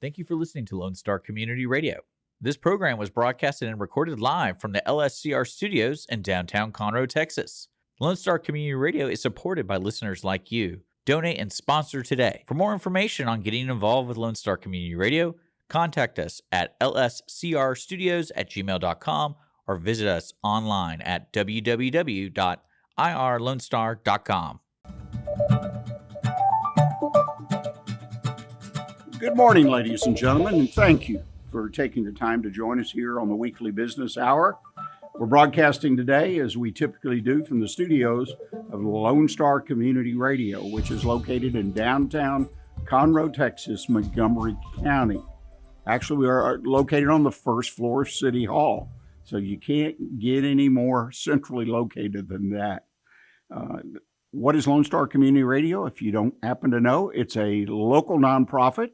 Thank you for listening to Lone Star Community Radio. This program was broadcasted and recorded live from the LSCR studios in downtown Conroe, Texas. Lone Star Community Radio is supported by listeners like you. Donate and sponsor today. For more information on getting involved with Lone Star Community Radio, contact us at lscrstudios@gmail.com or visit us online at www.irlonestar.com. Good morning, ladies and gentlemen, and thank you for taking the time to join us here on the weekly business hour. We're broadcasting today, as we typically do, from the studios of Lone Star Community Radio, which is located in downtown Conroe, Texas, Montgomery County. Actually, we are located on the first floor of City Hall, so you can't get any more centrally located than that. What is Lone Star Community Radio? If you don't happen to know, it's a local nonprofit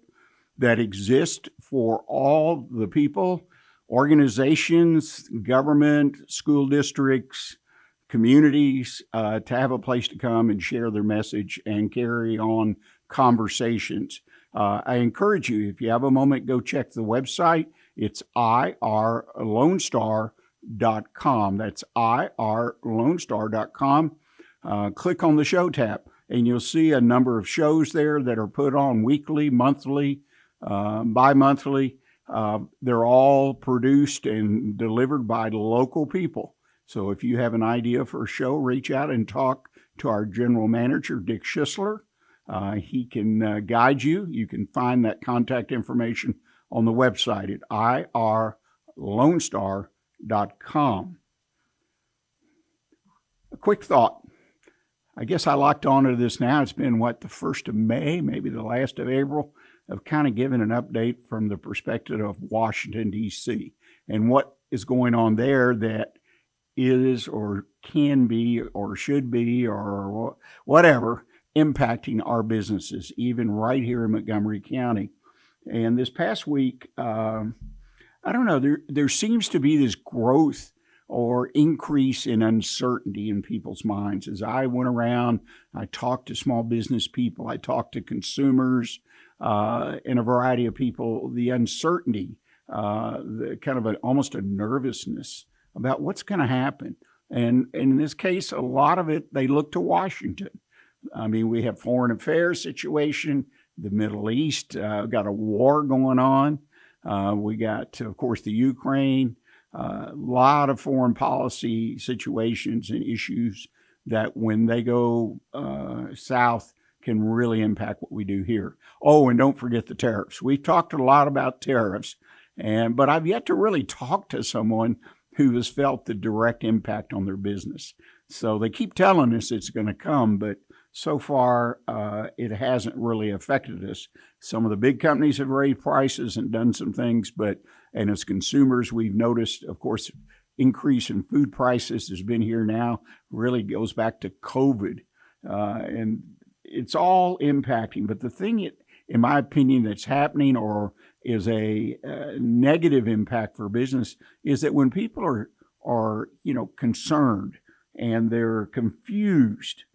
that exists for all the people, organizations, government, school districts, communities, to have a place to come and share their message and carry on conversations. I encourage you, if you have a moment, go check the website. It's irlonestar.com. That's irlonestar.com. Click on the show tab, and you'll see a number of shows there that are put on weekly, monthly, bi-monthly. They're all produced and delivered by local people. So if you have an idea for a show, reach out and talk to our general manager, Dick Schisler. He can guide you. You can find that contact information on the website at irlonestar.com. A quick thought. I guess I locked onto this now. It's been, the 1st of May, maybe the last of April. I've kind of given an update from the perspective of Washington, D.C. and what is going on there that is or can be or should be or whatever impacting our businesses, even right here in Montgomery County. And this past week, I don't know, there seems to be this growth or increase in uncertainty in people's minds. As I went around, I talked to small business people, I talked to consumers, and a variety of people, the uncertainty, the kind of almost a nervousness about what's going to happen. And in this case, a lot of it, they look to Washington. I mean, we have foreign affairs situation, the Middle East, got a war going on. We got, of course, the Ukraine, a lot of foreign policy situations and issues that when they go south can really impact what we do here. Oh, and don't forget the tariffs. We've talked a lot about tariffs, but I've yet to really talk to someone who has felt the direct impact on their business. So they keep telling us it's going to come, but so far it hasn't really affected us. Some of the big companies have raised prices and done some things, and as consumers, we've noticed, of course, increase in food prices has been here now, really goes back to COVID. And it's all impacting. But the thing, in my opinion, that's happening or is a negative impact for business is that when people are concerned and they're confused,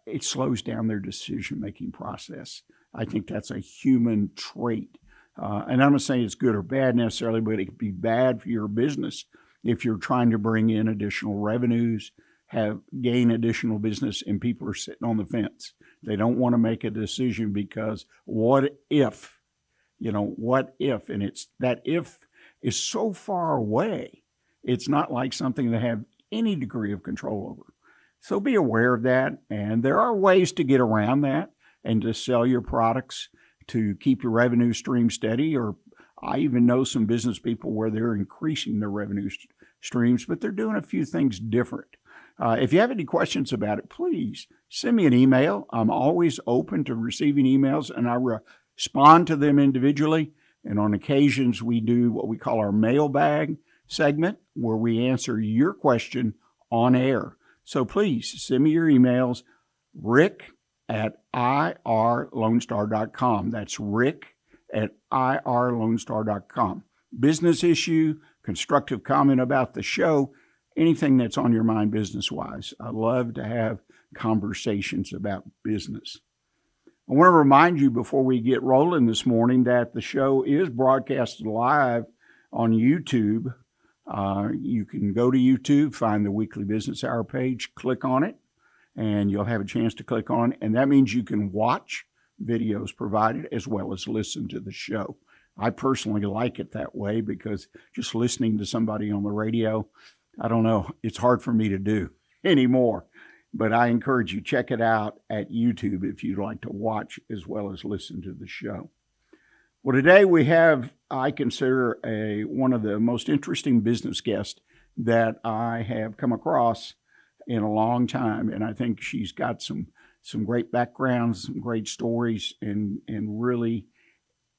it slows down their decision-making process. I think that's a human trait. And I'm not saying it's good or bad necessarily, but it could be bad for your business if you're trying to bring in additional revenues, gain additional business, and people are sitting on the fence. They don't want to make a decision because what if? What if? And it's that if is so far away, it's not like something they have any degree of control over. So be aware of that. And there are ways to get around that and to sell your products to keep your revenue stream steady. Or I even know some business people where they're increasing their revenue streams, but they're doing a few things different. If you have any questions about it, please send me an email. I'm always open to receiving emails, and I respond to them individually. And on occasions, we do what we call our mailbag segment, where we answer your question on air. So please send me your emails, rick@irlonestar.com. That's rick@irlonestar.com. Business issue, constructive comment about the show, anything that's on your mind business-wise. I love to have conversations about business. I want to remind you before we get rolling this morning that the show is broadcasted live on YouTube. You can go to YouTube, find the Weekly Business Hour page, click on it, and you'll have a chance to click on it. And that means you can watch videos provided as well as listen to the show. I personally like it that way because just listening to somebody on the radio, I don't know, it's hard for me to do anymore. But I encourage you, check it out at YouTube if you'd like to watch as well as listen to the show. Well, today we have, I consider, one of the most interesting business guests that I have come across in a long time. And I think she's got some great backgrounds, some great stories, and really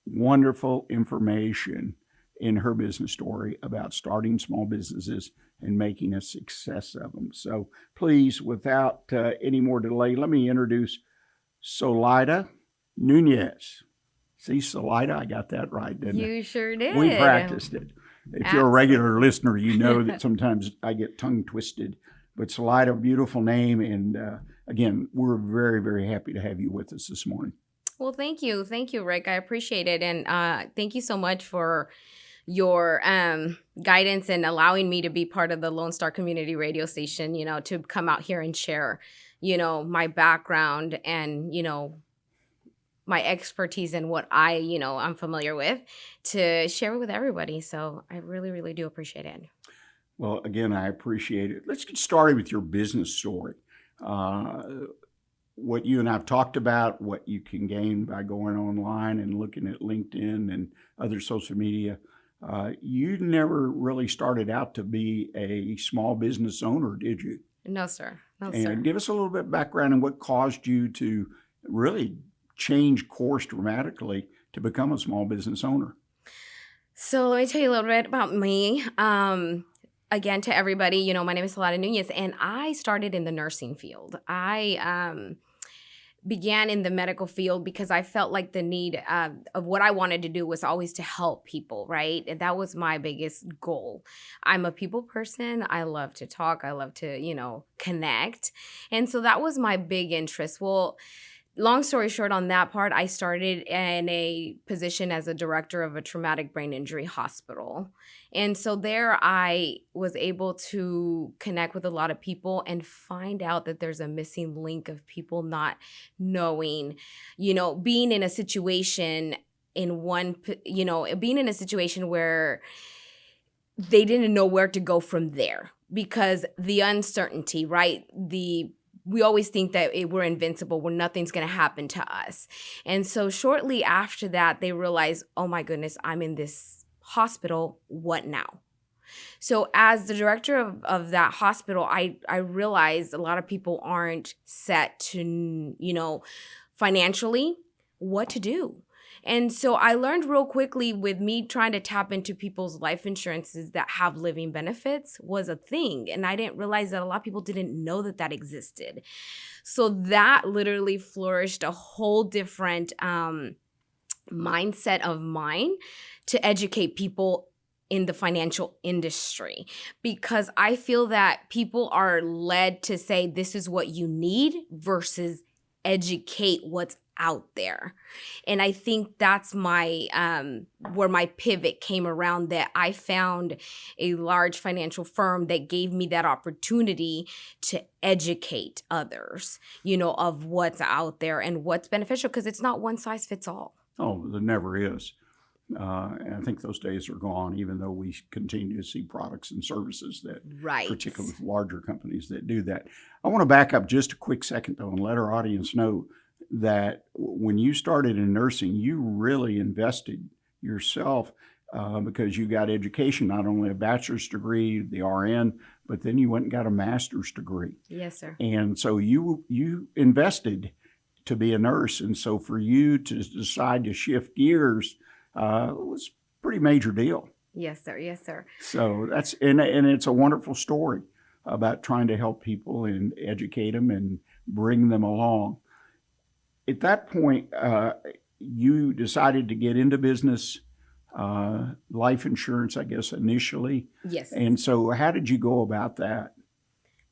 wonderful information in her business story about starting small businesses and making a success of them. So please, without any more delay, let me introduce Solaida Nunez. See, Solaida, I got that right, didn't I? You sure did. We practiced it. If you're a regular listener, you know that sometimes I get tongue twisted. But Solaida, beautiful name. And again, we're very, very happy to have you with us this morning. Well, thank you. Thank you, Rick. I appreciate it. And thank you so much for your guidance and allowing me to be part of the Lone Star Community Radio Station, to come out here and share, my background and, my expertise and what I'm familiar with to share with everybody. So I really, really do appreciate it. Well, again, I appreciate it. Let's get started with your business story. What you and I have talked about, what you can gain by going online and looking at LinkedIn and other social media. You never really started out to be a small business owner, did you? No, sir. And give us a little bit of background on what caused you to really change course dramatically to become a small business owner. So let me tell you a little bit about me. Again, to everybody, my name is Solaida Nunez, and I started in the nursing field. I began in the medical field because I felt like the need of what I wanted to do was always to help people, right? And that was my biggest goal. I'm a people person. I love to talk. I love to, connect. And so that was my big interest. Well, long story short on that part, I started in a position as a director of a traumatic brain injury hospital. And so there I was able to connect with a lot of people and find out that there's a missing link of people not knowing, being in a situation being in a situation where they didn't know where to go from there because the uncertainty, right? We always think that we're invincible, where nothing's going to happen to us. And so shortly after that, they realized, oh my goodness, I'm in this hospital. What now? So as the director of that hospital, I realized a lot of people aren't set to, financially what to do. And so I learned real quickly with me trying to tap into people's life insurances that have living benefits was a thing. And I didn't realize that a lot of people didn't know that existed. So that literally flourished a whole different mindset of mine to educate people in the financial industry, because I feel that people are led to say this is what you need versus educate what's out there. And I think that's my where my pivot came around, that I found a large financial firm that gave me that opportunity to educate others, of what's out there and what's beneficial, because it's not one size fits all. Oh, there never is. And I think those days are gone, even though we continue to see products and services that, right, particularly with larger companies that do that. I want to back up just a quick second, though, and let our audience know that when you started in nursing, you really invested yourself because you got education, not only a bachelor's degree, the RN, but then you went and got a master's degree. Yes, sir. And so you invested to be a nurse. And so for you to decide to shift gears was a pretty major deal. Yes, sir. Yes, sir. So that's, and it's a wonderful story about trying to help people and educate them and bring them along. At that point, you decided to get into business, life insurance, I guess, initially. Yes. And so how did you go about that?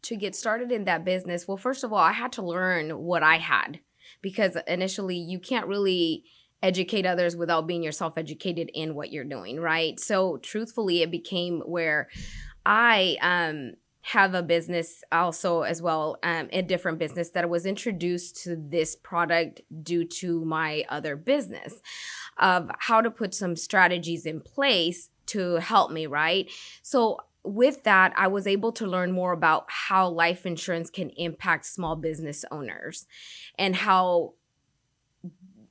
To get started in that business, well, first of all, I had to learn what I had. because initially you can't really educate others without being yourself educated in what you're doing, right? So truthfully, it became where I have a business also as well, a different business that was introduced to this product due to my other business of how to put some strategies in place to help me, right? So with that, I was able to learn more about how life insurance can impact small business owners and how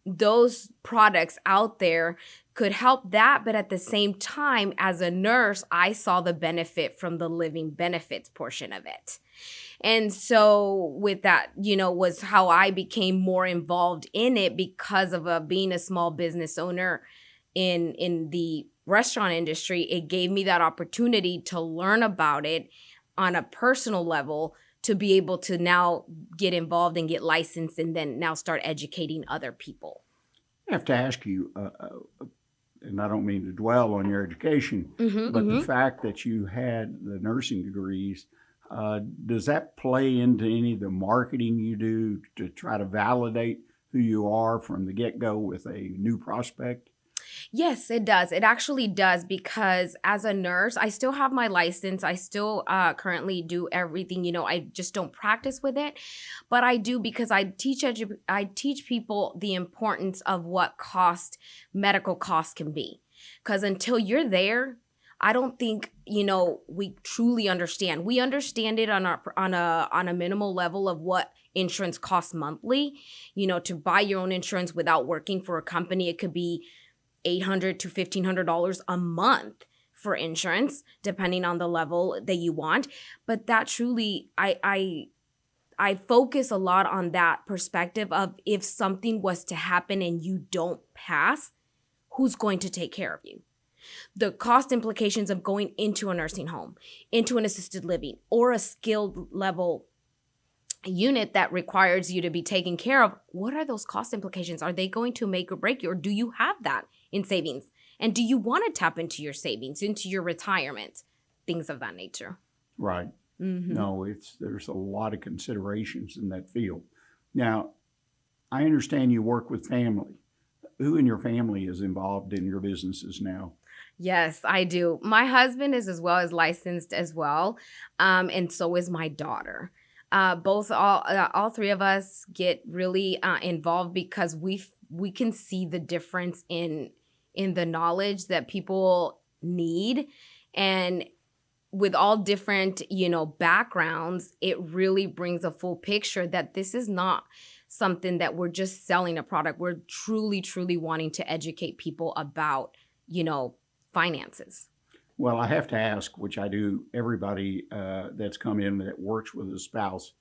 those products out there could help that. But at the same time, as a nurse, I saw the benefit from the living benefits portion of it. And so with that, was how I became more involved in it because of being a small business owner in the restaurant industry. It gave me that opportunity to learn about it on a personal level, to be able to now get involved and get licensed and then now start educating other people. I have to ask you, and I don't mean to dwell on your education, but the fact that you had the nursing degrees, does that play into any of the marketing you do to try to validate who you are from the get-go with a new prospect? Yes, it does. It actually does, because as a nurse, I still have my license. I still currently do everything. I just don't practice with it, but I do because I teach people the importance of what medical costs can be. Because until you're there, I don't think we truly understand. We understand it on a minimal level of what insurance costs monthly. To buy your own insurance without working for a company, it could be $800 to $1,500 a month for insurance, depending on the level that you want. But that truly, I focus a lot on that perspective of, if something was to happen and you don't pass, who's going to take care of you? The cost implications of going into a nursing home, into an assisted living, or a skilled level unit that requires you to be taken care of. What are those cost implications? Are they going to make or break you, or do you have that in savings? And do you want to tap into your savings, into your retirement, things of that nature? Right. No, there's a lot of considerations in that field. Now, I understand you work with family. Who in your family is involved in your businesses now? Yes, I do. My husband is as well as licensed as well, and so is my daughter. All three of us get really involved because we can see the difference in the knowledge that people need, and with all different backgrounds, it really brings a full picture that this is not something that we're just selling a product. We're truly wanting to educate people about finances. Well, I have to ask, which I do everybody that's come in that works with a spouse,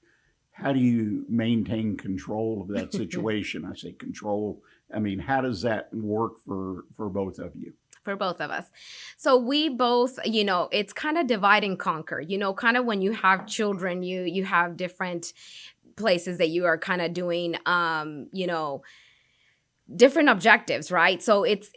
how do you maintain control of that situation? I say control. I mean, how does that work for both of you? For both of us. So we both, it's kind of divide and conquer. Kind of when you have children, you have different places that you are kind of doing, different objectives, right? So it's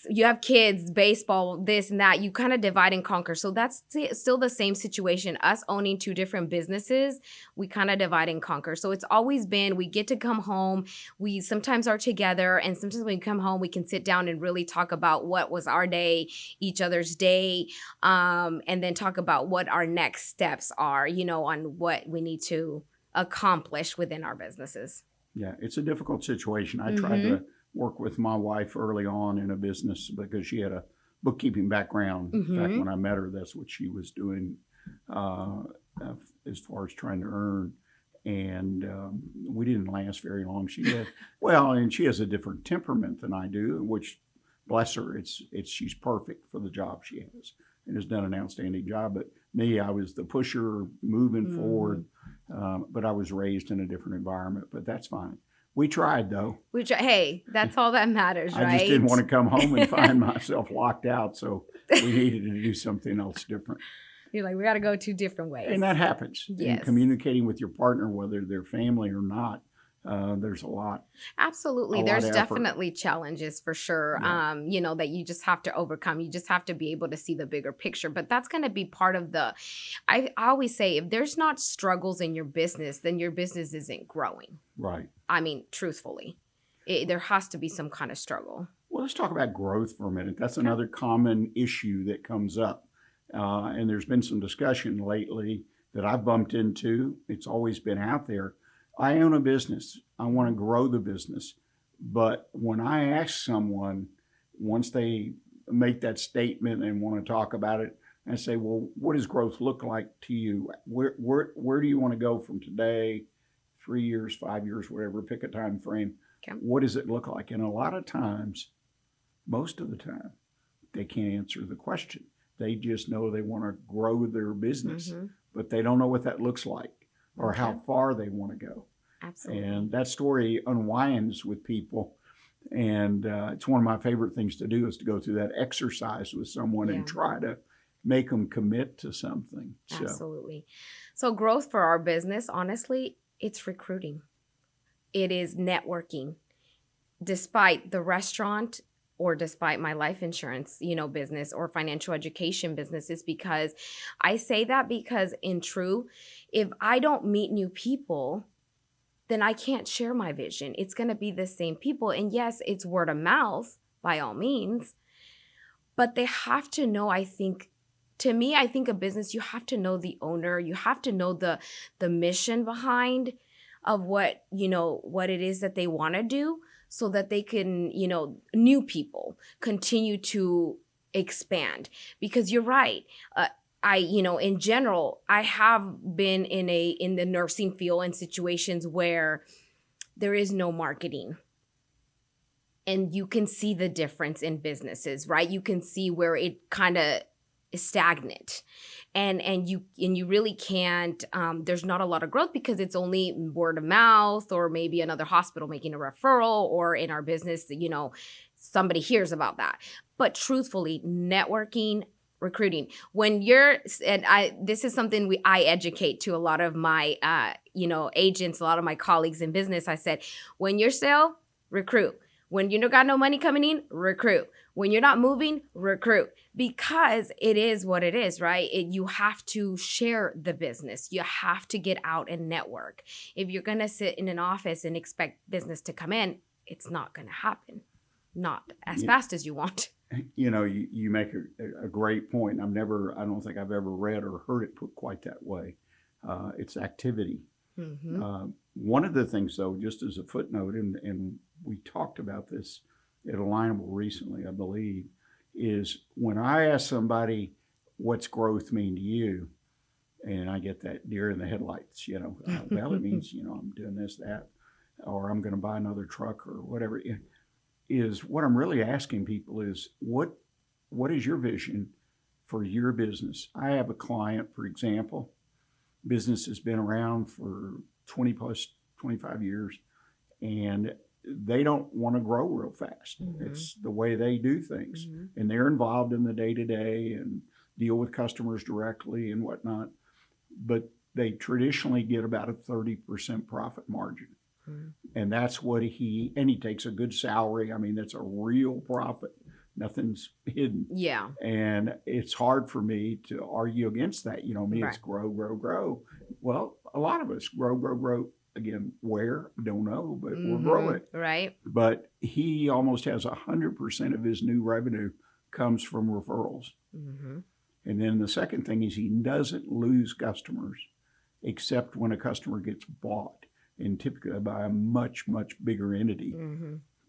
you have kids, baseball, this and that. You kind of divide and conquer. So that's still the same situation. Us owning two different businesses, we kind of divide and conquer. So it's always been, we get to come home. We sometimes are together, and sometimes when we come home, we can sit down and really talk about what was our day, each other's day, and then talk about what our next steps are, on what we need to accomplish within our businesses. Yeah, it's a difficult situation. I tried to work with my wife early on in a business because she had a bookkeeping background. In fact, when I met her, that's what she was doing as far as trying to earn. And we didn't last very long. She had, and she has a different temperament than I do, which, bless her, she's perfect for the job she has and has done an outstanding job. But me, I was the pusher moving forward, but I was raised in a different environment, but that's fine. We tried, though. Hey, that's all that matters, right? I just didn't want to come home and find myself locked out, so we needed to do something else different. You're like, we got to go two different ways. And that happens. Yes. And communicating with your partner, whether they're family or not, there's a lot. Absolutely. A lot There's of effort. definitely challenges for sure, Yeah. that you just have to overcome. You just have to be able to see the bigger picture. But that's going to be part of I always say, if there's not struggles in your business, then your business isn't growing. Right. I mean, truthfully, there has to be some kind of struggle. Well, let's talk about growth for a minute. That's another common issue that comes up. And there's been some discussion lately that I've bumped into. It's always been out there. I own a business. I want to grow the business. But when I ask someone, once they make that statement and want to talk about it, I say, well, what does growth look like to you? Where do you want to go from today, 3 years, 5 years, whatever, pick a time frame. Okay. What does it look like? And a lot of times, most of the time, they can't answer the question. They just know they want to grow their business, but they don't know what that looks like or how far they want to go. Absolutely. And that story unwinds with people. And it's one of my favorite things to do is to go through that exercise with someone and try to make them commit to something. Absolutely. So growth for our business, honestly, it's recruiting. It is networking. Despite the restaurant or despite my life insurance, business or financial education businesses, because I say that because in true, if I don't meet new people, then I can't share my vision. It's going to be the same people. And yes, it's word of mouth by all means, but they have to know, I think a business, you have to know the owner. You have to know the mission behind of what it is that they want to do, so that they can, new people continue to expand. Because you're right. In general, I have been in the nursing field in situations where there is no marketing. And you can see the difference in businesses, right? You can see where it kind of is stagnant. And you really can't, there's not a lot of growth because it's only word of mouth, or maybe another hospital making a referral, or in our business, somebody hears about that. But truthfully, networking, recruiting, this is something I educate to a lot of my, agents, a lot of my colleagues in business. I said, when you're sale, recruit. When you got no money coming in, recruit. When you're not moving, recruit. Because it is what it is, right? You have to share the business. You have to get out and network. If you're going to sit in an office and expect business to come in, it's not going to happen. Not as fast as you want. You make a great point. I don't think I've ever read or heard it put quite that way. It's activity. One of the things, though, just as a footnote, and we talked about this at Alignable recently, I believe, is when I ask somebody, what's growth mean to you? And I get that deer in the headlights, well, it means, I'm doing this, that, or I'm going to buy another truck or whatever. Is what I'm really asking people is, what is your vision for your business? I have a client, for example, business has been around for 25 years, and they don't want to grow real fast. It's the way they do things. And they're involved in the day-to-day and deal with customers directly and whatnot. But they traditionally get about a 30% profit margin. And that's what he takes a good salary. I mean, that's a real profit. Nothing's hidden. Yeah. And it's hard for me to argue against that. Right. It's grow, grow, grow. Well, a lot of us grow, grow, grow. Again, where? Don't know, but we're growing. Right. But he almost has 100% of his new revenue comes from referrals. And then the second thing is he doesn't lose customers except when a customer gets bought, and typically by a much, much bigger entity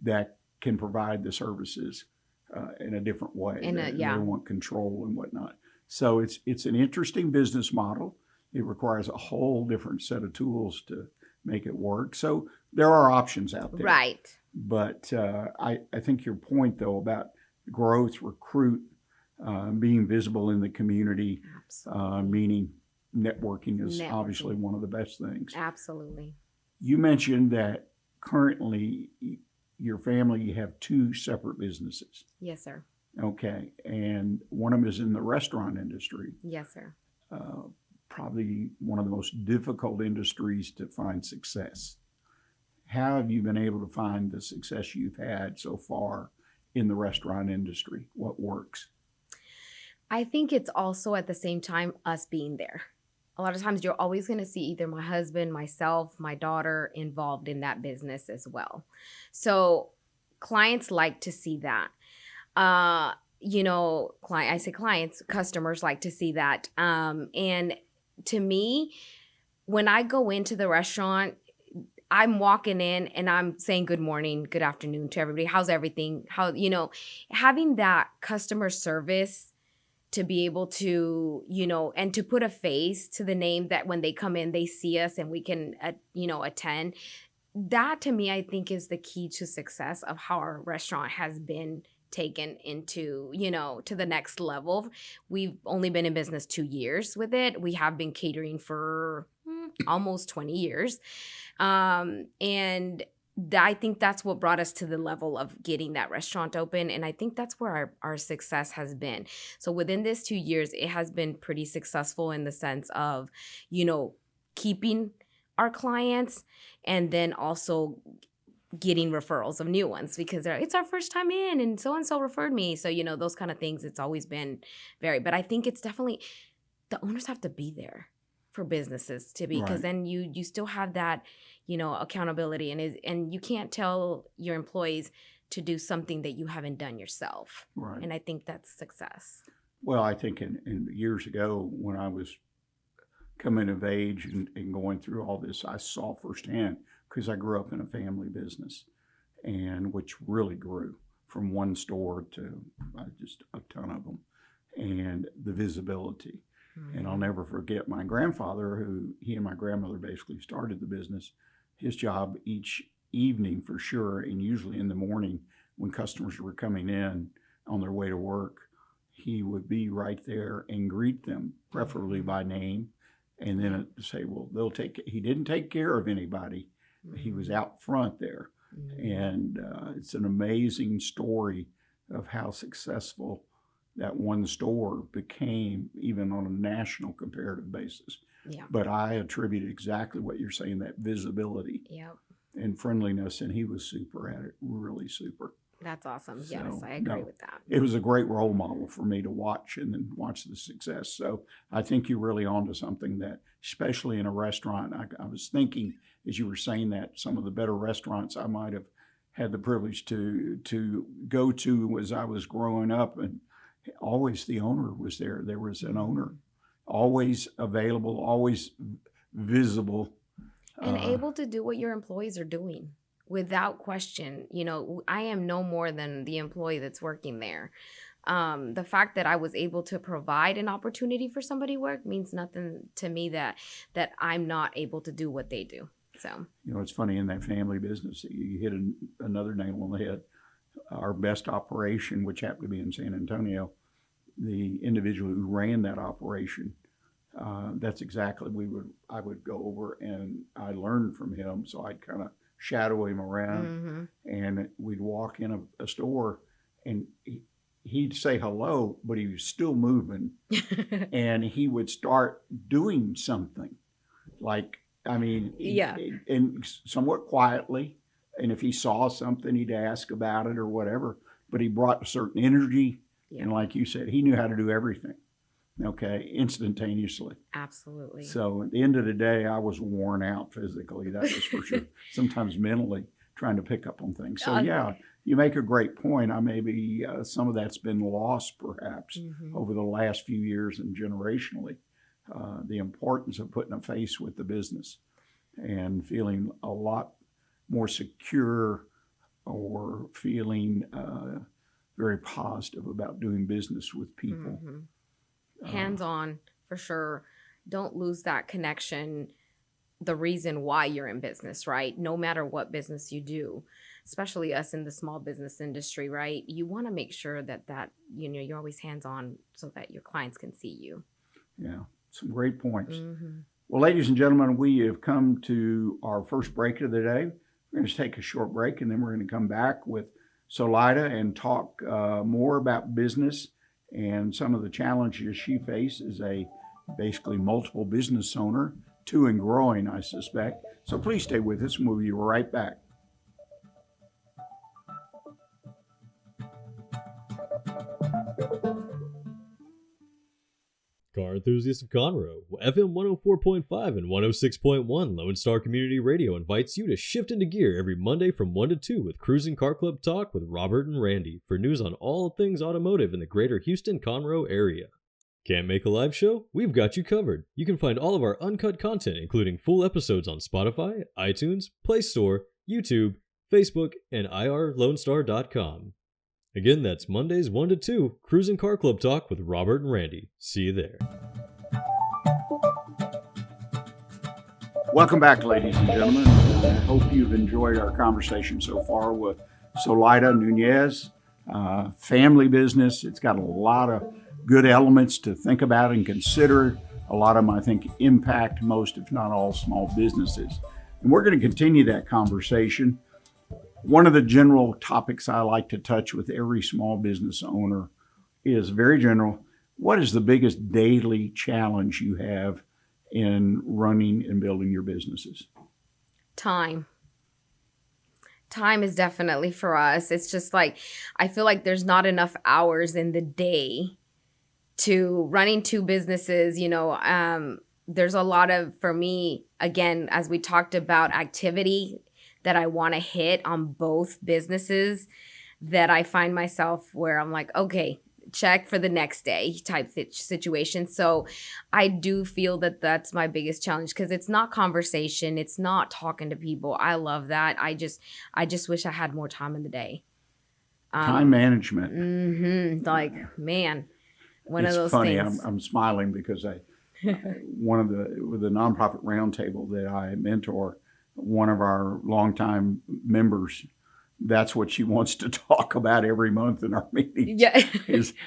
that can provide the services in a different way. They want control and whatnot. So it's an interesting business model. It requires a whole different set of tools to make it work. So there are options out there. Right. But I think your point, though, about growth, recruit, being visible in the community, meaning networking is obviously one of the best things. Absolutely. You mentioned that currently your family, you have 2 separate businesses. Yes, sir. Okay. And one of them is in the restaurant industry. Yes, sir. Probably one of the most difficult industries to find success. how have you been able to find the success you've had so far in the restaurant industry? What works? I think it's also at the same time us being there. A lot of times you're always going to see either my husband, myself, my daughter involved in that business as well. So clients like to see that. I say clients, customers like to see that. And to me, when I go into the restaurant, I'm walking in and I'm saying good morning, good afternoon to everybody. How's everything? Having that customer service to be able to, and to put a face to the name that when they come in, they see us and we can, attend. That to me, I think is the key to success of how our restaurant has been taken into, to the next level. We've only been in business 2 years with it. We have been catering for almost 20 years. And I think that's what brought us to the level of getting that restaurant open. And I think that's where our success has been. So within this 2 years, it has been pretty successful in the sense of, keeping our clients and then also getting referrals of new ones because it's our first time in and so referred me. So, those kind of things, it's always been but I think it's definitely the owners have to be there for businesses to be, because then you still have that, accountability and you can't tell your employees to do something that you haven't done yourself. Right. And I think that's success. Well, I think in years ago when I was coming of age and going through all this, I saw firsthand, because I grew up in a family business, and which really grew from one store to just a ton of them, and the visibility. And I'll never forget my grandfather, he and my grandmother basically started the business. His job each evening for sure, and usually in the morning when customers were coming in on their way to work, he would be right there and greet them, preferably by name, and then say, well, he didn't take care of anybody. He was out front there. And it's an amazing story of how successful that one store became, even on a national comparative basis. Yeah. But I attribute exactly what you're saying, that visibility and friendliness, and he was super at it, really super. That's awesome. So, yes, I agree with that. It was a great role model for me to watch and then watch the success. So I think you're really onto something that, especially in a restaurant, I was thinking as you were saying that some of the better restaurants I might have had the privilege to go to as I was growing up, and always the owner was there. There was an owner, always available, always visible. And able to do what your employees are doing without question. I am no more than the employee that's working there. The fact that I was able to provide an opportunity for somebody to work means nothing to me that I'm not able to do what they do. So, it's funny, in that family business, you hit another nail on the head. Our best operation, which happened to be in San Antonio, the individual who ran that operation, that's exactly, I would go over and I learned from him. So I'd kind of shadow him around, and we'd walk in a store and he'd say hello, but he was still moving and he would start doing something and somewhat quietly. And if he saw something, he'd ask about it or whatever, but he brought a certain energy. Yeah. And like you said, he knew how to do everything, instantaneously. Absolutely. So at the end of the day, I was worn out physically, that was for sure. Sometimes mentally, trying to pick up on things. So you make a great point. Maybe some of that's been lost perhaps over the last few years and generationally. The importance of putting a face with the business and feeling a lot more secure, or feeling very positive about doing business with people. Hands-on, for sure. Don't lose that connection, the reason why you're in business, right? No matter what business you do, especially us in the small business industry, right? You want to make sure that you're always hands-on so that your clients can see you. Yeah, some great points. Well, ladies and gentlemen, we have come to our first break of the day. We're going to take a short break, and then we're going to come back with Solaida and talk more about business and some of the challenges she faces as a basically multiple business owner too, and growing, I suspect. So please stay with us, and we'll be right back. Car enthusiasts of Conroe, FM 104.5 and 106.1 Lone Star Community Radio invites you to shift into gear every Monday from 1 to 2 with Cruising Car Club Talk with Robert and Randy for news on all things automotive in the greater Houston-Conroe area. Can't make a live show? We've got you covered. You can find all of our uncut content, including full episodes on Spotify, iTunes, Play Store, YouTube, Facebook, and irlonestar.com. Again, that's Mondays 1 to 2, Cruising Car Club Talk with Robert and Randy. See you there. Welcome back, ladies and gentlemen. I hope you've enjoyed our conversation so far with Solaida Nunez. Family business. It's got a lot of good elements to think about and consider. A lot of them, I think, impact most, if not all, small businesses. And we're going to continue that conversation. One of the general topics I like to touch with every small business owner is very general. What is the biggest daily challenge you have in running and building your businesses? Time. Time is definitely for us. It's just like, I feel like there's not enough hours in the day to running two businesses. There's a lot of, for me, again, as we talked about, activity that I want to hit on both businesses, that I find myself where I'm like, okay, check for the next day type situation. So I do feel that that's my biggest challenge, because it's not conversation. It's not talking to people. I love that. I just wish I had more time in the day. Time management. Like, man, one it's of those funny. things. I'm smiling because with the nonprofit roundtable that I mentor, one of our longtime members, that's what she wants to talk about every month in our meetings. Yeah.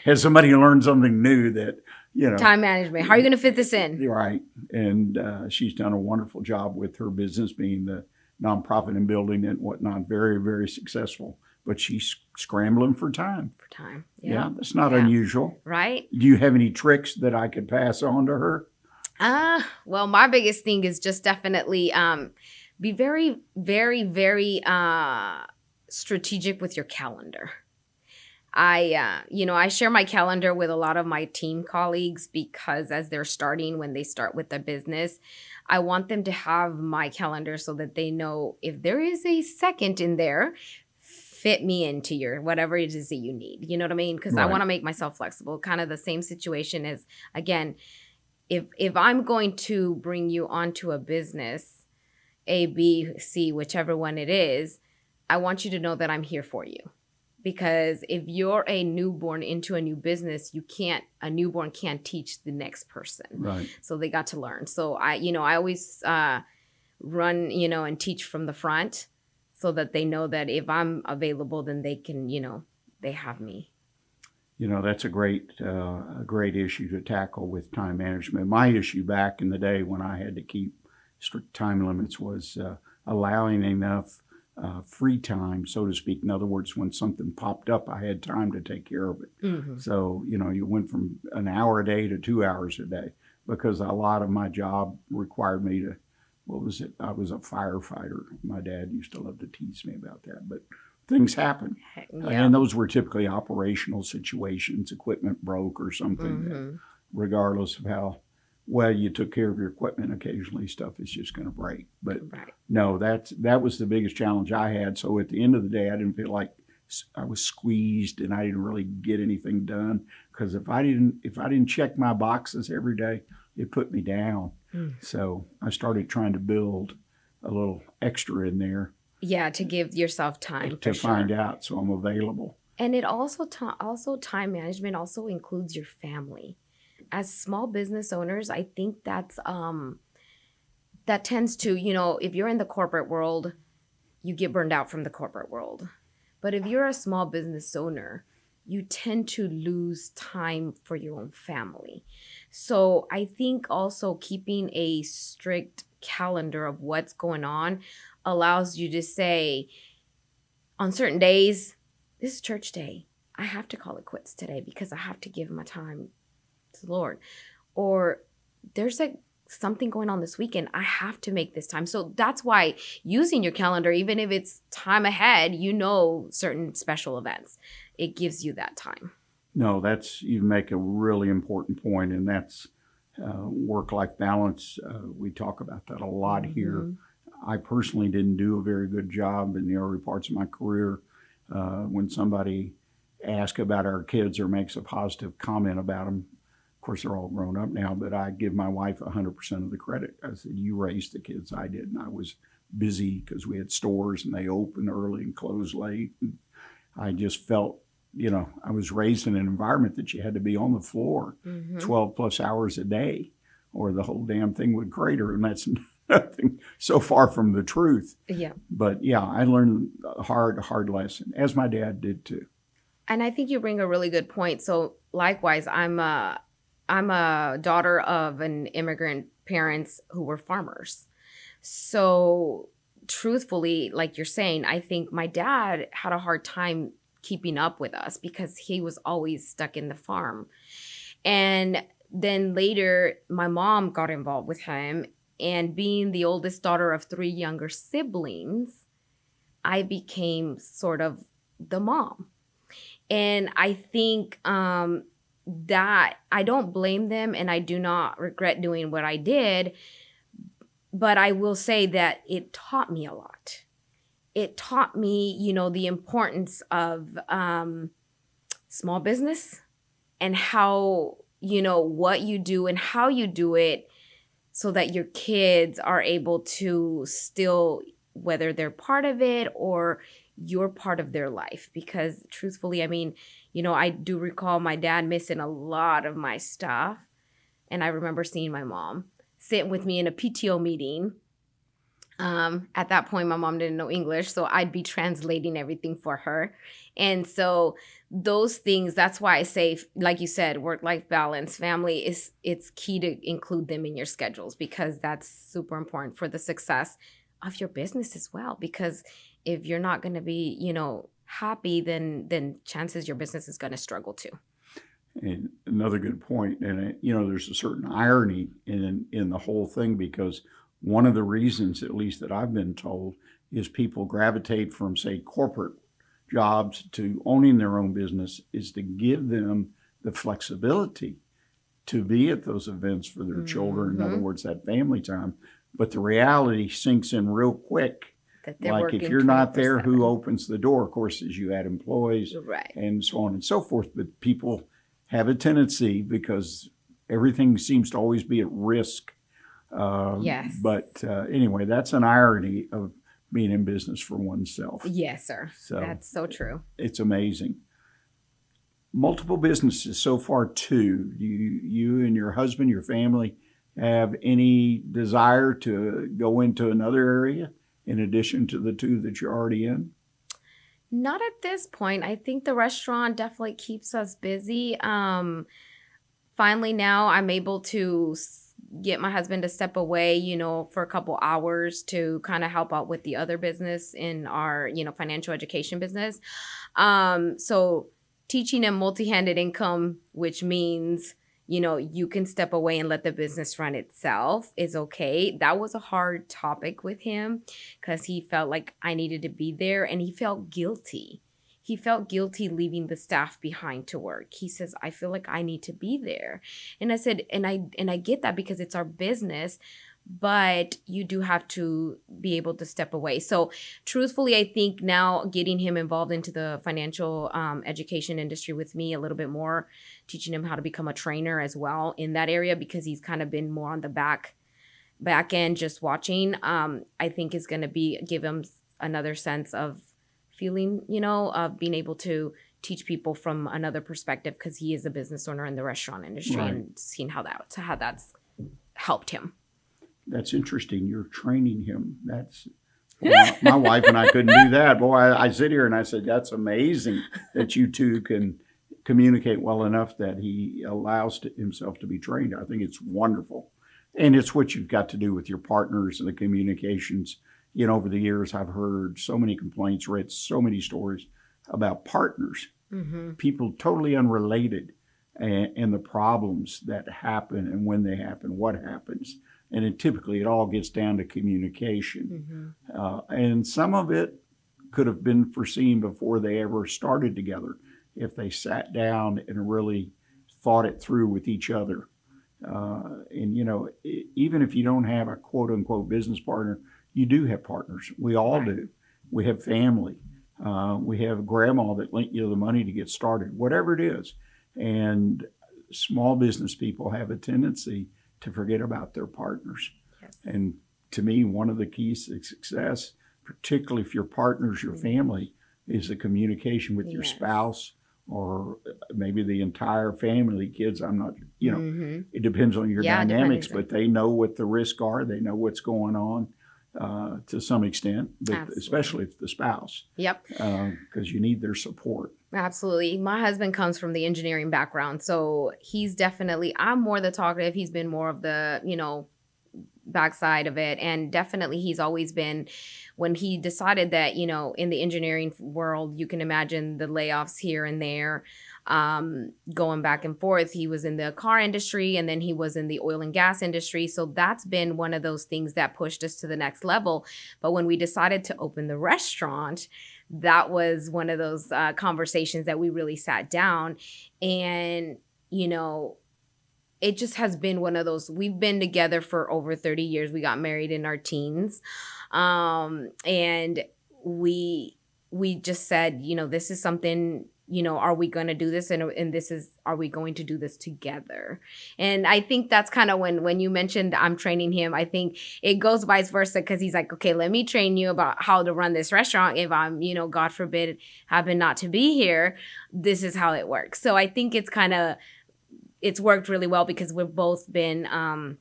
Has somebody learned something new that, time management. How are you going to fit this in? Right. And she's done a wonderful job with her business, being the nonprofit and building it and whatnot. Very, very successful. But she's scrambling for time. Yeah. That's not unusual. Right. Do you have any tricks that I could pass on to her? Well, my biggest thing is just definitely be very, very, very strategic with your calendar. I share my calendar with a lot of my team colleagues, because as they're starting, when they start with their business, I want them to have my calendar so that they know if there is a second in there, fit me into your whatever it is that you need. You know what I mean? Because I want to make myself flexible. Kind of the same situation as, again, if I'm going to bring you onto a business, A, B, C, whichever one it is, I want you to know that I'm here for you. Because if you're a newborn into a new business, a newborn can't teach the next person. Right. So they got to learn. So I always run, and teach from the front, so that they know that if I'm available, then they can, they have me. That's a great issue to tackle with time management. My issue back in the day when I had to keep strict time limits was allowing enough free time, so to speak. In other words, when something popped up, I had time to take care of it. Mm-hmm. So, you went from an hour a day to 2 hours a day, because a lot of my job required me to, I was a firefighter. My dad used to love to tease me about that, but things happen. Yeah. And those were typically operational situations. Equipment broke or something. That, regardless of how well you took care of your equipment, occasionally stuff is just going to break. But no, that was the biggest challenge I had. So at the end of the day, I didn't feel like I was squeezed and I didn't really get anything done, because if I didn't check my boxes every day, it put me down. So I started trying to build a little extra in there. Yeah, to give yourself time to find out, so I'm available. And it also time management also includes your family. As small business owners, I think that tends to, if you're in the corporate world, you get burned out from the corporate world. But if you're a small business owner, you tend to lose time for your own family. So I think also keeping a strict calendar of what's going on allows you to say, on certain days, this is church day. I have to call it quits today because I have to give my time to the Lord. Or there's a something going on this weekend. I have to make this time. So that's why using your calendar, even if it's time ahead, certain special events, it gives you that time. No, you make a really important point, and that's work-life balance. We talk about that a lot here. I personally didn't do a very good job in the early parts of my career. When somebody asks about our kids or makes a positive comment about them, of course, they're all grown up now, but I give my wife 100% of the credit. I said, you raised the kids, I didn't. I was busy because we had stores and they open early and close late. And I just felt, I was raised in an environment that you had to be on the floor 12 plus hours a day or the whole damn thing would crater. And that's nothing so far from the truth. Yeah. But yeah, I learned a hard lesson, as my dad did too. And I think you bring a really good point. So likewise, I'm a daughter of an immigrant parents who were farmers. So truthfully, like you're saying, I think my dad had a hard time keeping up with us because he was always stuck in the farm. And then later, my mom got involved with him. And being the oldest daughter of 3 younger siblings, I became sort of the mom. And I think that I don't blame them and I do not regret doing what I did. But I will say that it taught me a lot. It taught me, the importance of small business and how, what you do and how you do it so that your kids are able to still, whether they're part of it or you're part of their life. Because truthfully, I mean, I do recall my dad missing a lot of my stuff. And I remember seeing my mom sit with me in a PTO meeting. At that point, my mom didn't know English, so I'd be translating everything for her. And so those things, that's why I say, like you said, work-life balance, family, it's key to include them in your schedules because that's super important for the success of your business as well. Because if you're not going to be, happy, then chances your business is going to struggle too. And another good point, and there's a certain irony in the whole thing because one of the reasons, at least that I've been told, is people gravitate from, say, corporate jobs to owning their own business is to give them the flexibility to be at those events for their children. In other words, that family time. But the reality sinks in real quick. Like if you're not there, who opens the door? Of course, as you add employees and so on and so forth. But people have a tendency because everything seems to always be at risk. Yes. But anyway, that's an irony of being in business for oneself. Yes, sir. So that's so true. It's amazing. Multiple businesses so far too. You and your husband, your family, have any desire to go into another area in addition to the 2 that you're already in? Not at this point. I think the restaurant definitely keeps us busy. Finally, now I'm able to get my husband to step away, for a couple hours to kind of help out with the other business in our, financial education business. So teaching him multi-handed income, which means, you can step away and let the business run itself is okay. That was a hard topic with him because he felt like I needed to be there and he felt guilty. He felt guilty leaving the staff behind to work. He says, I feel like I need to be there. And I said, and I get that because it's our business, but you do have to be able to step away. So truthfully, I think now getting him involved into the financial education industry with me a little bit more, teaching him how to become a trainer as well in that area because he's kind of been more on the back end just watching, I think is going to give him another sense of feeling, of being able to teach people from another perspective because he is a business owner in the restaurant industry and seeing how that's helped him. That's interesting. You're training him. My wife and I couldn't do that. Boy, I sit here and I said, that's amazing that you two can communicate well enough that he allows himself to be trained. I think it's wonderful. And it's what you've got to do with your partners and the communications. Over the years, I've heard so many complaints, read so many stories about partners, people totally unrelated, and the problems that happen and when they happen, what happens. And then typically it all gets down to communication. And some of it could have been foreseen before they ever started together if they sat down and really thought it through with each other. And, you know, even if you don't have a quote unquote business partner, you do have partners. We all do. We have family. We have grandma that lent you the money to get started, whatever it is. And small business people have a tendency to forget about their partners. Yes. And to me, one of the keys to success, particularly if your partner's your family, is the communication with your spouse or maybe the entire family, kids. I'm not, you know, it depends on your dynamics, but they know what the risks are. They know what's going on to some extent, but especially if the spouse. Yep. Because you need their support. Absolutely. My husband comes from the engineering background, so he's definitely, I'm more the talkative. He's been more of the, you know, backside of it. And definitely he's always been, when he decided that, you know, in the engineering world, you can imagine the layoffs here and there, going back and forth. He was in the car industry and then he was in the oil and gas industry. So that's been one of those things that pushed us to the next level. But when we decided to open the restaurant, that was one of those conversations that we really sat down and, you know, it just has been one of those, we've been together for over 30 years. We got married in our teens. And we just said, you know, this is something, you know, are we going to do this? And this is, are we going to do this together? And I think that's kind of when you mentioned I'm training him, I think it goes vice versa, because he's like, okay, let me train you about how to run this restaurant. If I'm, you know, God forbid, happen not to be here, this is how it works. So I think it's kind of, it's worked really well because we've both been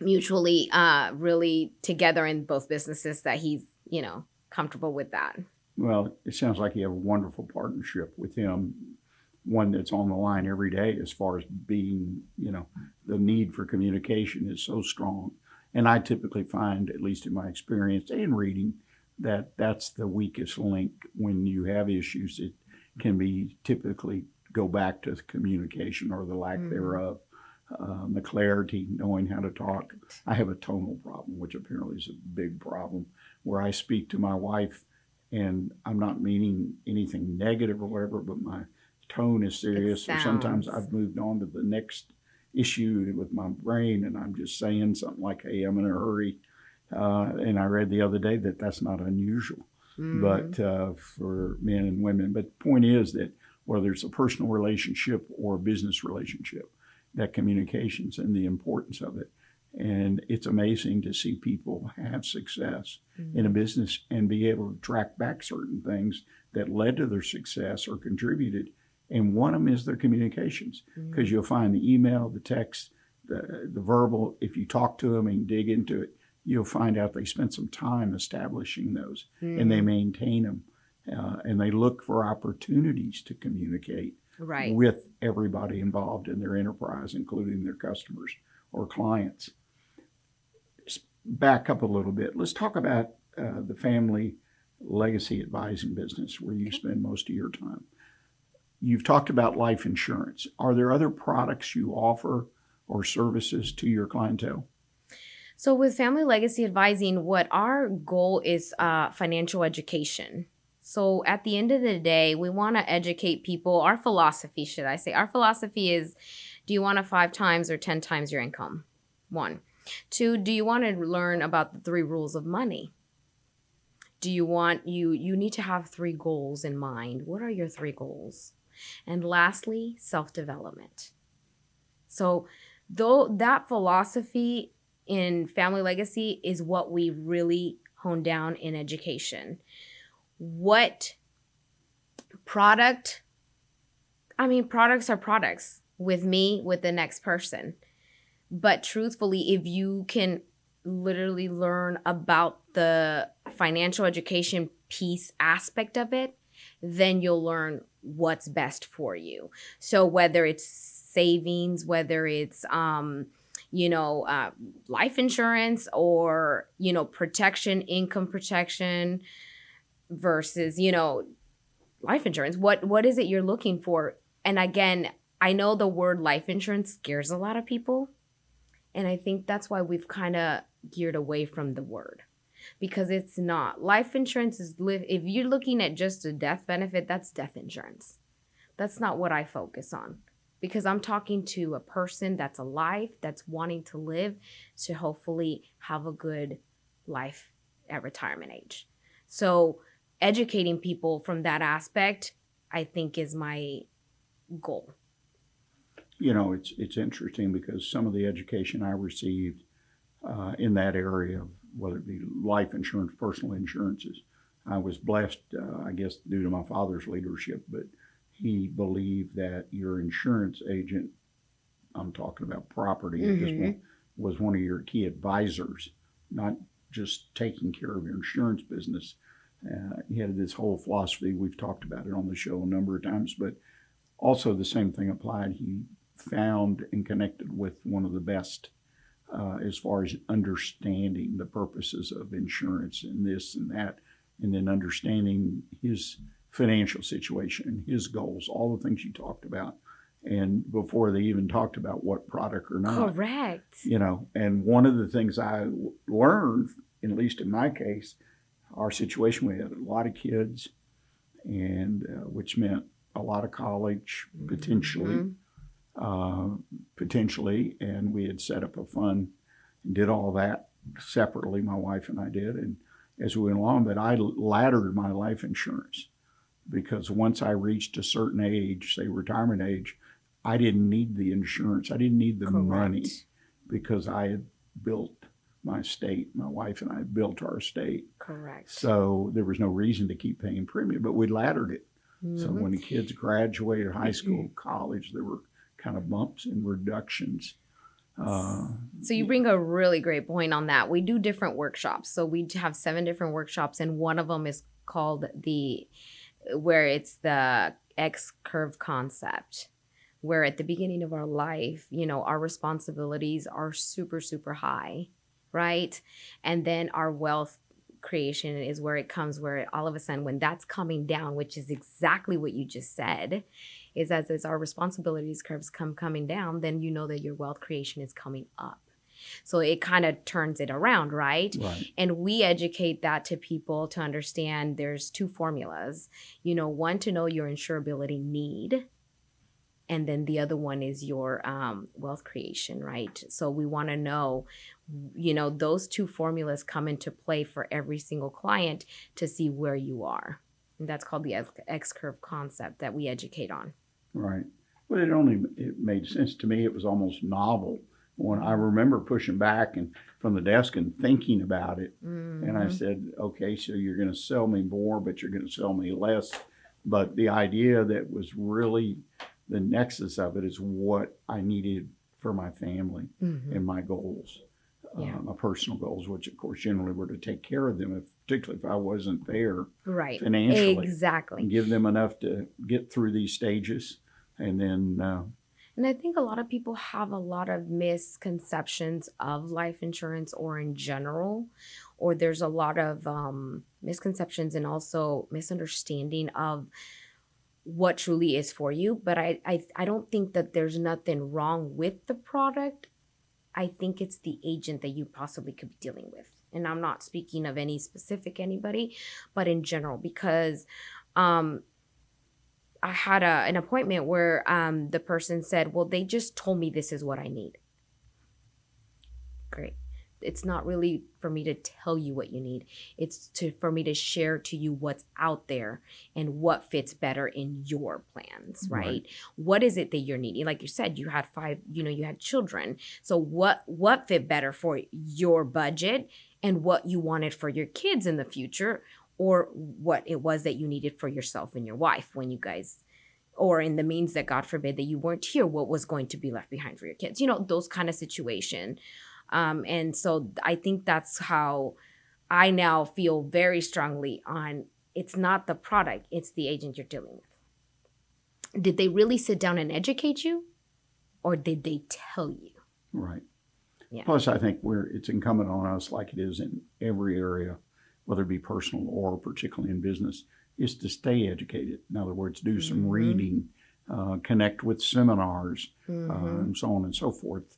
mutually really together in both businesses that he's, you know, comfortable with that. Well, it sounds like you have a wonderful partnership with him, one that's on the line every day as far as being, you know, the need for communication is so strong. And I typically find, at least in my experience and reading, that that's the weakest link when you have issues. It can be typically go back to communication or the lack thereof, the clarity, knowing how to talk. I have a tonal problem, which apparently is a big problem, where I speak to my wife and I'm not meaning anything negative or whatever, but my tone is serious. Or sometimes I've moved on to the next issue with my brain and I'm just saying something like, hey, I'm in a hurry. And I read the other day that that's not unusual, but for men and women. But the point is that whether it's a personal relationship or a business relationship, that communications and the importance of it. And it's amazing to see people have success in a business and be able to track back certain things that led to their success or contributed. And one of them is their communications, because you'll find the email, the text, the verbal. If you talk to them and dig into it, you'll find out they spent some time establishing those and they maintain them. And they look for opportunities to communicate with everybody involved in their enterprise, including their customers or clients. Back up a little bit. Let's talk about the family legacy advising business where you spend most of your time. You've talked about life insurance. Are there other products you offer or services to your clientele? So with family legacy advising, what our goal is financial education. So at the end of the day, we want to educate people. Our philosophy, should I say, our philosophy is, do you want to 5 times or 10 times your income? 1. 2, do you want to learn about the 3 rules of money? Do you want, you need to have 3 goals in mind. What are your 3 goals? And lastly, self-development. So though that philosophy in family legacy is what we really hone down in education. What product? I mean, products are products with me, with the next person. But truthfully, if you can literally learn about the financial education piece aspect of it, then you'll learn what's best for you. So whether it's savings, whether it's life insurance or, protection, income protection versus, life insurance. What is it you're looking for? And again, I know the word life insurance scares a lot of people. And I think that's why we've kind of geared away from the word, because it's not. Life insurance is, if you're looking at just a death benefit, that's death insurance. That's not what I focus on, because I'm talking to a person that's alive, that's wanting to live to hopefully have a good life at retirement age. So educating people from that aspect, I think, is my goal. It's interesting because some of the education I received in that area, whether it be life insurance, personal insurances, I was blessed, I guess, due to my father's leadership, but he believed that your insurance agent, I'm talking about property at this point, was one of your key advisors, not just taking care of your insurance business. He had this whole philosophy. We've talked about it on the show a number of times, but also the same thing applied. He found and connected with one of the best as far as understanding the purposes of insurance and this and that, and then understanding his financial situation and his goals, all the things you talked about. And before they even talked about what product or not. Correct. And one of the things I learned, at least in my case, our situation, we had a lot of kids, and which meant a lot of college potentially, and we had set up a fund and did all that separately, my wife and I did, and as we went along, but I laddered my life insurance, because once I reached a certain age, say retirement age, I didn't need the insurance. I didn't need the money, because I had built my estate. My wife and I built our estate. Correct. So there was no reason to keep paying premium, but we laddered it. So when the kids graduated high school, college, there were kind of bumps and reductions. So you bring a really great point on that. We do different workshops. So we have 7 different workshops, and one of them is called where it's the X curve concept, where at the beginning of our life, our responsibilities are super, super high, right? And then our wealth creation is where it comes, where all of a sudden, when that's coming down, which is exactly what you just said, is as our responsibilities curves coming down, then you know that your wealth creation is coming up. So it kind of turns it around, right? And we educate that to people to understand there's 2 formulas. One, to know your insurability need, and then the other one is your wealth creation, right? So we want to know, those 2 formulas come into play for every single client to see where you are. And that's called the X curve concept that we educate on. Right. Well, it made sense to me. It was almost novel. When I remember pushing back and from the desk and thinking about it, and I said, okay, so you're going to sell me more, but you're going to sell me less. But the idea that was really the nexus of it is what I needed for my family and my goals, my personal goals, which of course generally were to take care of them, particularly if I wasn't there financially. Exactly. And give them enough to get through these stages. And then and I think a lot of people have a lot of misconceptions of life insurance, or in general, or there's a lot of misconceptions and also misunderstanding of what truly is for you. But I don't think that there's nothing wrong with the product. I think it's the agent that you possibly could be dealing with. And I'm not speaking of any specific anybody, but in general, because I had an appointment where the person said, well, they just told me this is what I need. Great. It's not really for me to tell you what you need. It's for me to share to you what's out there and what fits better in your plans, right? What is it that you're needing? Like you said, you had 5, you had children. So what fit better for your budget and what you wanted for your kids in the future, or what it was that you needed for yourself and your wife when you guys, or in the means that God forbid that you weren't here, what was going to be left behind for your kids, those kind of situation. And so I think that's how I now feel very strongly on, it's not the product, it's the agent you're dealing with. Did they really sit down and educate you, or did they tell you? Right. Yeah. Plus, I think it's incumbent on us, like it is in every area, whether it be personal or particularly in business, is to stay educated. In other words, do some reading, connect with seminars, and so on and so forth.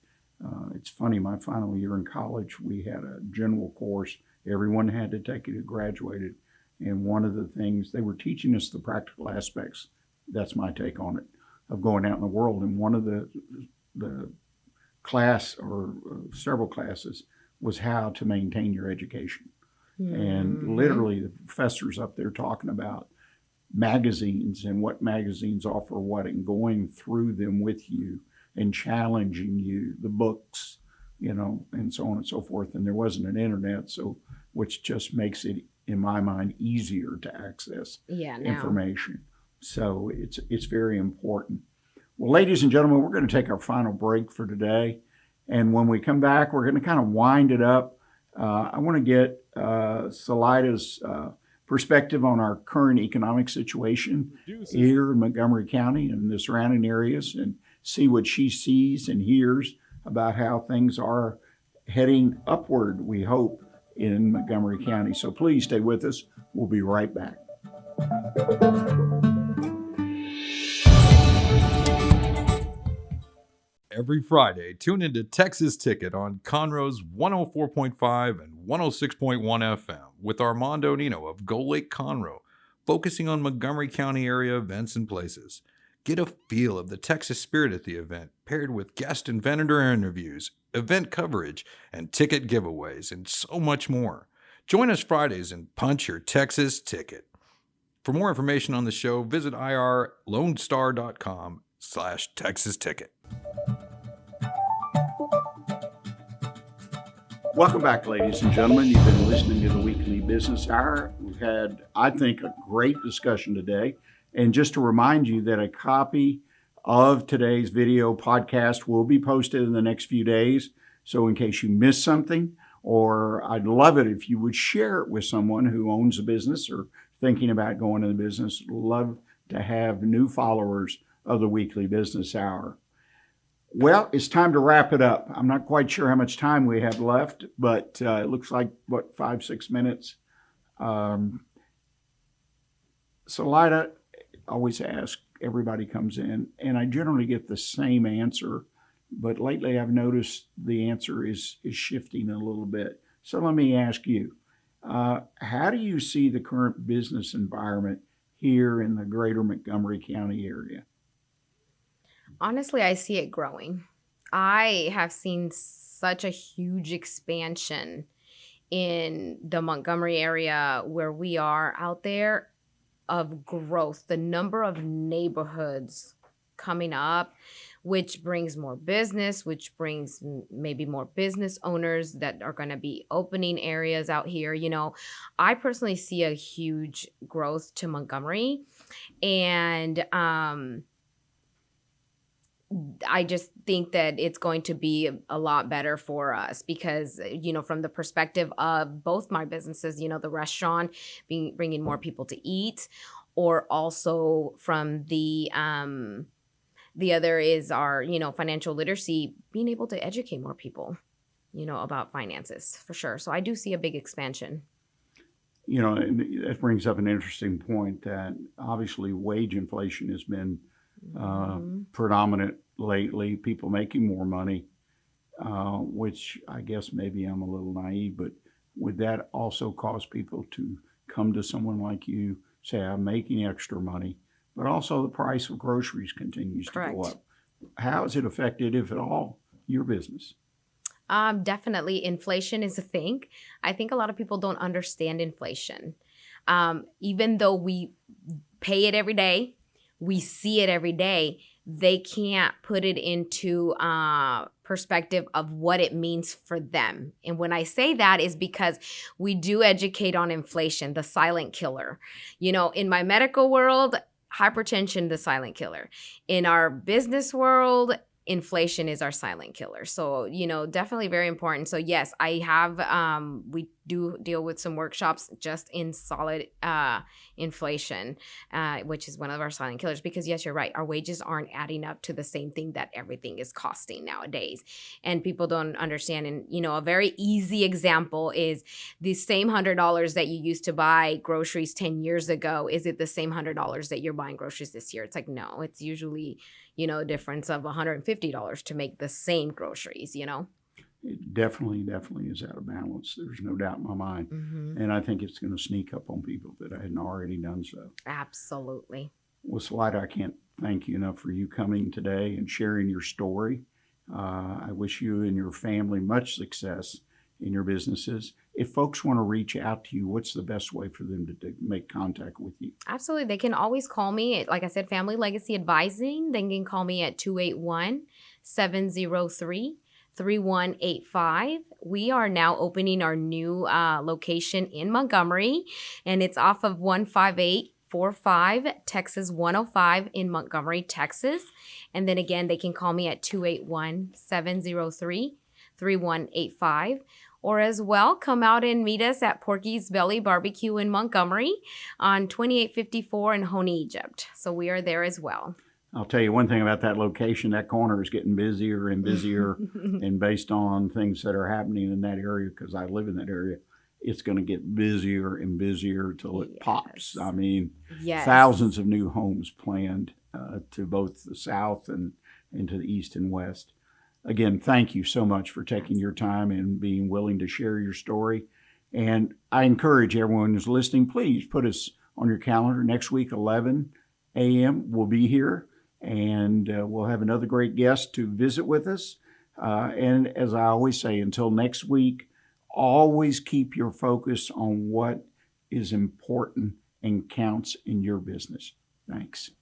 It's funny, my final year in college, we had a general course. Everyone had to take it who graduated. And one of the things, they were teaching us the practical aspects, that's my take on it, of going out in the world. And one of the class or several classes was how to maintain your education. And literally the professor's up there talking about magazines and what magazines offer what, and going through them with you and challenging you, the books, and so on and so forth. And there wasn't an internet, so which just makes it, in my mind, easier to access information. So it's very important. Well, ladies and gentlemen, we're going to take our final break for today. And when we come back, we're going to kind of wind it up. I want to get Solaida's perspective on our current economic situation here in Montgomery County and the surrounding areas, and see what she sees and hears about how things are heading upward, we hope, in Montgomery County. So please stay with us. We'll be right back. Every Friday, tune into Texas Ticket on Conroe's 104.5 and 106.1 FM with Armando Nino of Gold Lake Conroe, focusing on Montgomery County area events and places. Get a feel of the Texas spirit at the event, paired with guest and vendor interviews, event coverage, and ticket giveaways, and so much more. Join us Fridays and punch your Texas ticket. For more information on the show, visit irlonestar.com/Texas Ticket. Welcome back, ladies and gentlemen. You've been listening to the Weekly Business Hour. We've had, I think, a great discussion today. And just to remind you that a copy of today's video podcast will be posted in the next few days. So in case you missed something, or I'd love it if you would share it with someone who owns a business or thinking about going into the business. Love to have new followers of the Weekly Business Hour. Well, it's time to wrap it up. I'm not quite sure how much time we have left, but it looks like, 5-6 minutes. Solaida, always ask, everybody comes in, and I generally get the same answer, but lately I've noticed the answer is shifting a little bit. So let me ask you, how do you see the current business environment here in the greater Montgomery County area? Honestly, I see it growing. I have seen such a huge expansion in the Montgomery area where we are out there of growth, the number of neighborhoods coming up, which brings more business, which brings maybe more business owners that are going to be opening areas out here. I personally see a huge growth to Montgomery, and I just think that it's going to be a lot better for us because, from the perspective of both my businesses, the restaurant bringing more people to eat, or also from the other is our, financial literacy, being able to educate more people, about finances for sure. So I do see a big expansion. And that brings up an interesting point that obviously wage inflation has been predominant lately, people making more money, which I guess maybe I'm a little naive, but would that also cause people to come to someone like you, say, I'm making extra money, but also the price of groceries continues to go up? How has it affected, if at all, your business? Definitely. Inflation is a thing. I think a lot of people don't understand inflation. Even though we pay it every day, we see it every day, they can't put it into perspective of what it means for them. And when I say that is because we do educate on inflation, the silent killer. In my medical world, hypertension, the silent killer. In our business world, inflation is our silent killer. So, definitely very important. So yes, I have, we do deal with some workshops just in solid inflation, which is one of our silent killers, because yes, you're right. Our wages aren't adding up to the same thing that everything is costing nowadays. And people don't understand. And, a very easy example is the same $100 that you used to buy groceries 10 years ago. Is it the same $100 that you're buying groceries this year? It's like, no, it's usually, difference of $150 to make the same groceries, It definitely is out of balance. There's no doubt in my mind. Mm-hmm. And I think it's going to sneak up on people that hadn't already done so. Absolutely. Well, Solaida, I can't thank you enough for you coming today and sharing your story. I wish you and your family much success in your businesses. If folks want to reach out to you, what's the best way for them to make contact with you? Absolutely. They can always call me. Like I said, Family Legacy Advising. They can call me at 281-703-3185. We are now opening our new location in Montgomery, and it's off of 15845 Texas 105 in Montgomery, Texas. And then again, they can call me at 281-703-3185. Or as well, come out and meet us at Porky's Belly Barbecue in Montgomery on 2854 in Honey, Egypt. So we are there as well. I'll tell you one thing about that location. That corner is getting busier and busier. And based on things that are happening in that area, because I live in that area, it's going to get busier and busier till it pops. I mean, thousands of new homes planned to both the south and to the east and west. Again, thank you so much for taking your time and being willing to share your story. And I encourage everyone who's listening, please put us on your calendar. Next week, 11 a.m., we'll be here, and we'll have another great guest to visit with us. And as I always say, until next week, always keep your focus on what is important and counts in your business. Thanks.